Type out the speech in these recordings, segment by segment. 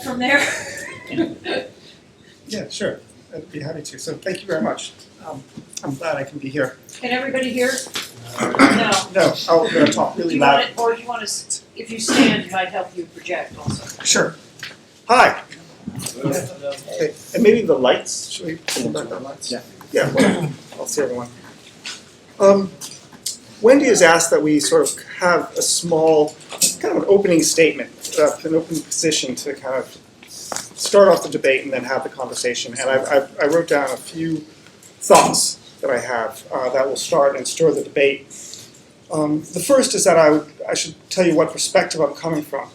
from there? Yeah, sure. I'd be happy to. So thank you very much. I'm glad I can be here. Can everybody hear? No. No, I'm going to talk Do really you loud. want it, or do you want to, if you stand, it might help you project also. Sure. Hi. Okay. And maybe the lights. Should we pull back the lights? Yeah. Yeah. Well, I'll see everyone. Wendy has asked that we sort of have a small, kind of an opening statement, an opening position to kind of start off the debate and then have the conversation. And I wrote down a few thoughts that I have that will start and stir the debate. The first is that I should tell you what perspective I'm coming from.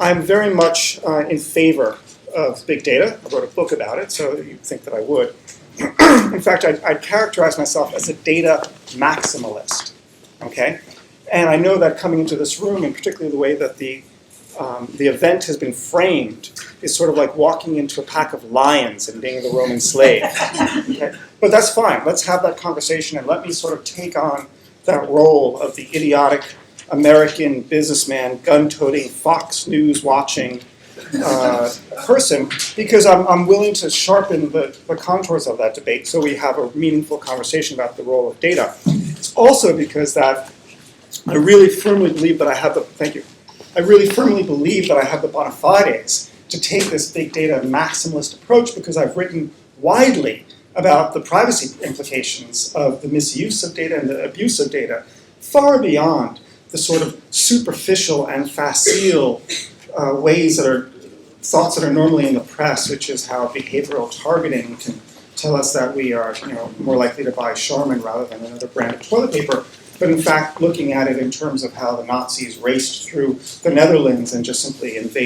I'm very much in favor of big data. I wrote a book about it, so you'd think that I would. In fact, I'd characterize myself as a data maximalist, okay? And I know that coming into this room, and particularly the way that the event has been framed, is sort of like walking into a pack of lions and being the Roman slave. Okay? But that's fine. Let's have that conversation, and let me sort of take on that role of the idiotic American businessman, gun-toting, Fox News watching person, because I'm willing to sharpen the contours of that debate so we have a meaningful conversation about the role of data. It's also because that I really firmly believe that I have the, thank you, I really firmly believe that I have the bona fides to take this big data maximalist approach, because I've written widely about the privacy implications of the misuse of data and the abuse of data, far beyond the sort of superficial and facile ways that are thoughts that are normally in the press, which is how behavioral targeting can tell us that we are, more likely to buy Charmin rather than another brand of toilet paper. But in fact, looking at it in terms of how the Nazis raced through the Netherlands and just simply went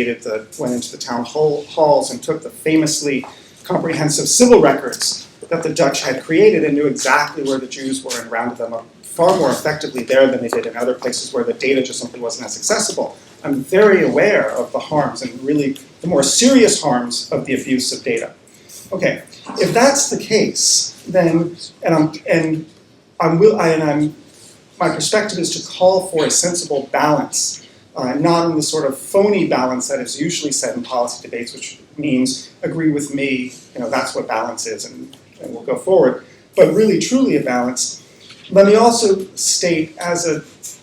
into the town halls and took the famously comprehensive civil records that the Dutch had created and knew exactly where the Jews were and rounded them up far more effectively there than they did in other places where the data just simply wasn't as accessible. I'm very aware of the harms, and really the more serious harms of the abuse of data. Okay, if that's the case, then my perspective is to call for a sensible balance, not in the sort of phony balance that is usually said in policy debates, which means agree with me, that's what balance is, and we'll go forward, but really truly a balance. Let me also state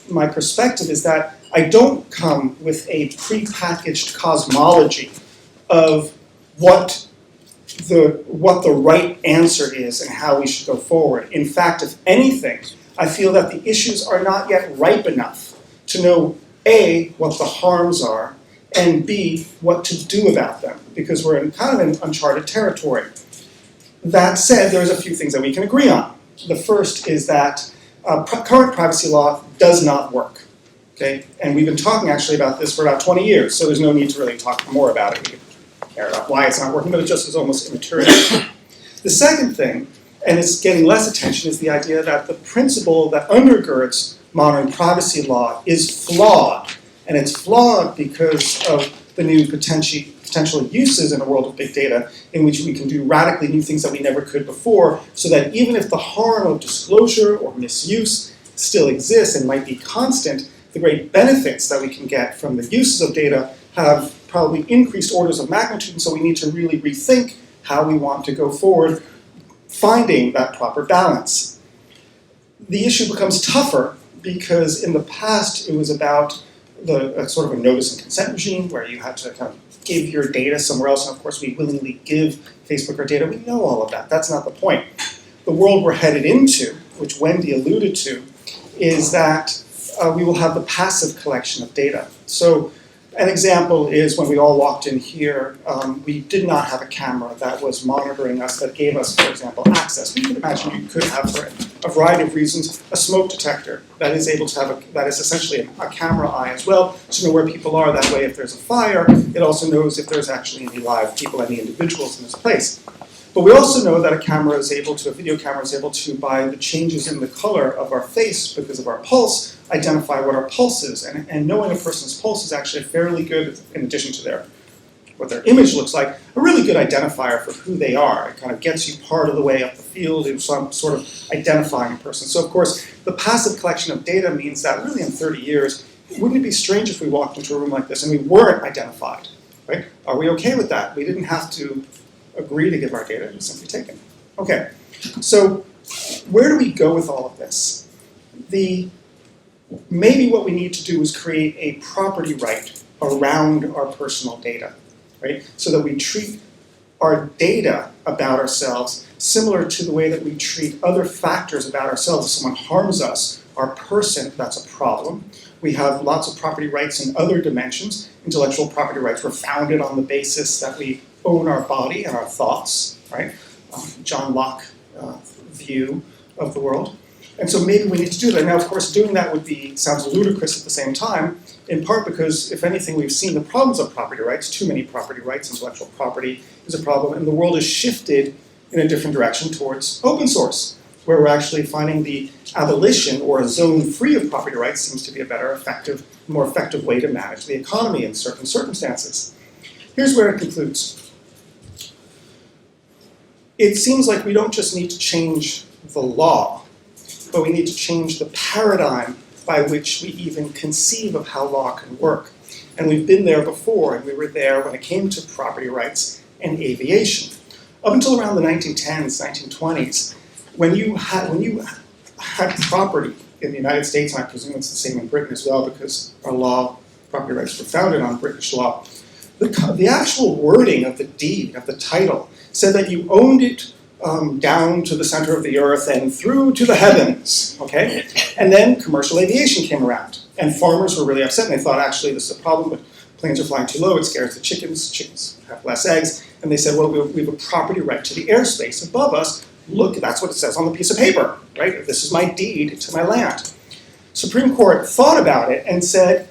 my perspective is that I don't come with a prepackaged cosmology of what the right answer is and how we should go forward. In fact, if anything, I feel that the issues are not yet ripe enough to know A, what the harms are, and B, what to do about them, because we're in kind of an uncharted territory. That said, there's a few things that we can agree on. The first is that current privacy law does not work. Okay? And we've been talking actually about this for about 20 years, so there's no need to really talk more about it. We can care about why it's not working, but it just is almost immaterial. The second thing, and it's getting less attention, is the idea that the principle that undergirds modern privacy law is flawed. And it's flawed because of the new potential uses in a world of big data in which we can do radically new things that we never could before, so that even if the harm of disclosure or misuse still exists and might be constant, the great benefits that we can get from the uses of data have probably increased orders of magnitude, and so we need to really rethink how we want to go forward, finding that proper balance. The issue becomes tougher because in the past it was about sort of a notice and consent regime where you had to kind of give your data somewhere else, and of course we willingly give Facebook our data. We know all of that. That's not the point. The world we're headed into, which Wendy alluded to, is that we will have the passive collection of data. So an example is when we all walked in here, we did not have a camera that was monitoring us, that gave us, for example, access. We could imagine you could have, for a variety of reasons, a smoke detector that is able to have that is essentially a camera eye as well, to know where people are. That way, if there's a fire, it also knows if there's actually any live people, any individuals in this place. But we also know that a video camera is able to, by the changes in the color of our face because of our pulse, identify what our pulse is. And knowing a person's pulse is actually fairly good, in addition to what their image looks like, a really good identifier for who they are. It kind of gets you part of the way up the field in some sort of identifying a person. So of course, the passive collection of data means that really in 30 years, wouldn't it be strange if we walked into a room like this and we weren't identified? right? Are we okay with that? We didn't have to agree to give our data, it was simply taken. Okay, so where do we go with all of this? Maybe what we need to do is create a property right around our personal data, right? So that we treat our data about ourselves similar to the way that we treat other factors about ourselves. If someone harms us, our person, that's a problem. We have lots of property rights in other dimensions. Intellectual property rights were founded on the basis that we own our body and our thoughts, right? John Locke view of the world. And so maybe we need to do that. Now, of course, doing that sounds ludicrous at the same time, in part because, if anything, we've seen the problems of property rights. Too many property rights, intellectual property is a problem, and the world has shifted in a different direction towards open source, where we're actually finding the abolition or a zone free of property rights seems to be a more effective way to manage the economy in certain circumstances. Here's where it concludes. It seems like we don't just need to change the law, but we need to change the paradigm by which we even conceive of how law can work. And we've been there before, and we were there when it came to property rights and aviation. Up until around the 1910s, 1920s, when you had property in the United States, and I presume it's the same in Britain as well because our property rights were founded on British law, the actual wording of the deed, of the title, said that you owned it down to the center of the earth and through to the heavens, okay? And then commercial aviation came around, and farmers were really upset, and they thought, actually, this is a problem, but planes are flying too low, it scares the chickens have less eggs, and they said, well, we have a property right to the airspace above us. Look, that's what it says on the piece of paper, right? This is my deed to my land. Supreme Court thought about it and said,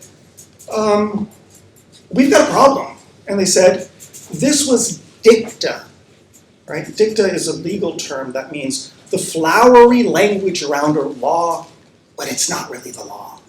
we've got a problem. And they said, this was dicta, right? Dicta is a legal term that means the flowery language around a law, but it's not really the law,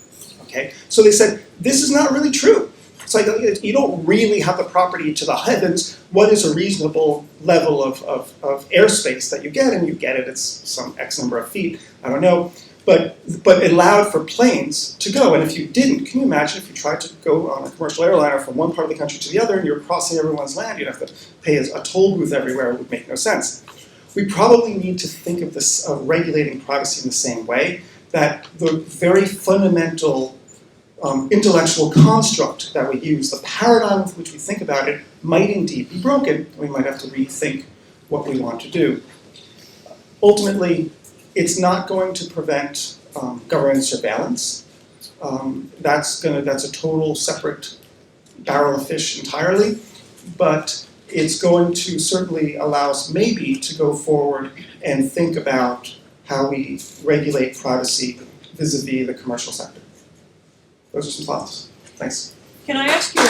okay? So they said, this is not really true. It's like you don't really have the property to the heavens. What is a reasonable level of airspace that you get? And you get it, it's some X number of feet, I don't know. But it allowed for planes to go. And if you didn't, can you imagine if you tried to go on a commercial airliner from one part of the country to the other and you're crossing everyone's land, you'd have to pay a toll booth everywhere, it would make no sense. We probably need to think of this, of regulating privacy in the same way, that the very fundamental intellectual construct that we use, the paradigm with which we think about it, might indeed be broken. We might have to rethink what we want to do. Ultimately, it's not going to prevent government surveillance. That's a total separate barrel of fish entirely, but it's going to certainly allow us maybe to go forward and think about how we regulate privacy vis-a-vis the commercial sector. Those are some thoughts. Thanks. Can I ask you